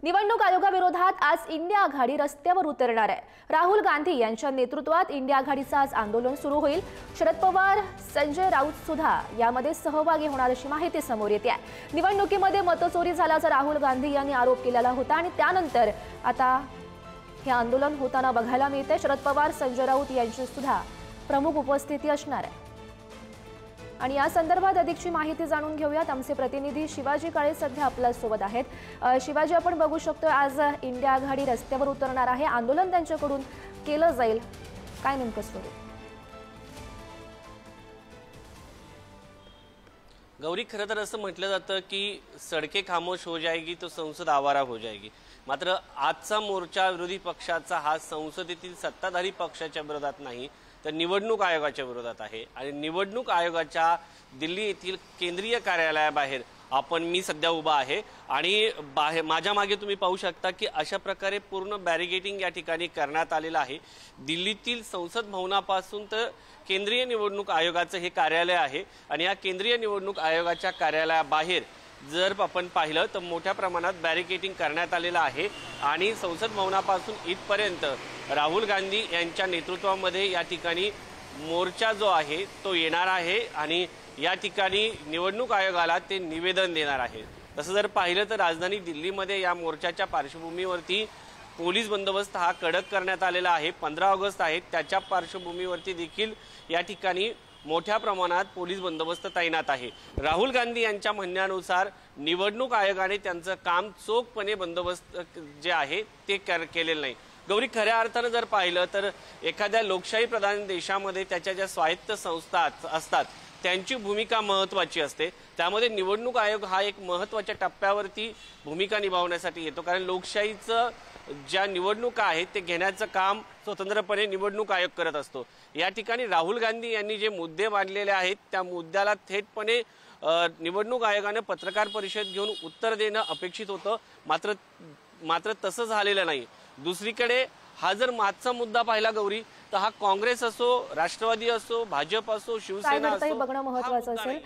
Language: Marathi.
निवडणूक आयोगाविरोधात आज इंडिया आघाडी रस्त्यावर उतरणार आहे। राहुल गांधी यांच्या नेतृत्वात इंडिया आघाडीचं आज आंदोलन सुरू होईल। शरद पवार, संजय राऊत सुद्धा यामध्ये सहभागी होणार अशी माहिती समोर येते आहे। निवडणुकीमध्ये मतचोरी झाल्याचा राहुल गांधी यांनी आरोप केलेला होता आणि त्यानंतर आता हे आंदोलन होताना बघायला मिळते। शरद पवार, संजय राऊत यांची सुद्धा प्रमुख उपस्थिती असणार आहे आणि या संदर्भात अधिकची माहिती जाणून घेऊयात। आमचे प्रतिनिधी शिवाजी काळे सध्या आपल्या सोबत आहेत। शिवाजी, आपण बघू शकतो आज इंडिया आघाडी रस्त्यावर उतरणार आहे, आंदोलन त्यांच्याकडून केलं जाईल, काय नेमकं स्वरूप? गौरी, खरं तर असं म्हटलं जातं की सडके खामोश हो जाएगी तो संसद आवारा हो जाएगी। मात्र आजचा मोर्चा विरोधी पक्षाचा हा संसदेतील सत्ताधारी पक्षाच्या विरोधात नाही तर निवडणूक आयोगाच्या विरोधात आहे आणि निवडणूक आयोगाच्या दिल्ली येथील केंद्रीय कार्यालयाबाहेर मी सध्या उभा आहे आणि माझ्या मागे तुम्ही पाहू शकता की अशा प्रकारे पूर्ण बॅरिगेटिंग या ठिकाणी करण्यात आलेलं आहे। दिल्लीतील संसद भवनापासून तर केंद्रीय निवडणूक आयोगाचं हे कार्यालय आहे आणि या केंद्रीय निवडणूक आयोगाच्या कार्यालयाबाहेर जर आपण पाहिलं तर मोठ्या प्रमाणात बॅरिकेडिंग करण्यात आलेलं आहे आणि संसद भवनापासून इथपर्यंत राहुल गांधी यांच्या नेतृत्वामध्ये या ठिकाणी मोर्चा जो आहे तो येणार आहे आणि या ठिकाणी निवडणूक आयोगाला ते निवेदन देणार आहे। तसं जर पाहिलं तर राजधानी दिल्लीमध्ये या मोर्चाच्या पार्श्वभूमीवरती पोलीस बंदोबस्त हा कडक करण्यात आलेला आहे। 15 ऑगस्ट आहे, त्याच्या पार्श्वभूमीवरती देखील या ठिकाणी मोठ्या प्रमाणात पोलीस बंदोबस्त तैनात आहे। राहुल गांधी यांच्या म्हणण्यानुसार निवडणूक आयोगाने त्यांचं काम चोखपणे बंदोबस्त जे आहे ते केलेलं नाही। गौरी, खऱ्या अर्थानं जर पाहिलं तर एखाद्या लोकशाही प्रधान देशामध्ये त्याच्या ज्या स्वायत्त संस्था असतात त्यांची भूमिका महत्त्वाची असते, त्यामध्ये निवडणूक आयोग हा एक महत्त्वाच्या टप्प्यावरती भूमिका निभावण्यासाठी येतो, कारण लोकशाहीचं ज्या निवडणुका आहेत ते घेण्याचं काम स्वतंत्रपणे निवडणूक आयोग करत असतो। या ठिकाणी राहुल गांधी यांनी जे मुद्दे मांडलेले आहेत त्या मुद्द्याला थेटपणे निवडणूक आयोगाने पत्रकार परिषद घेऊन उत्तर देणं अपेक्षित होतं, मात्र तसं झालेलं नाही। दुसरीकडे हा जर मागचा मुद्दा पाहिला गौरी तर हा काँग्रेस असो, राष्ट्रवादी असो, भाजप असो, शिवसेना असो, बघणं महत्त्वाचं असेल।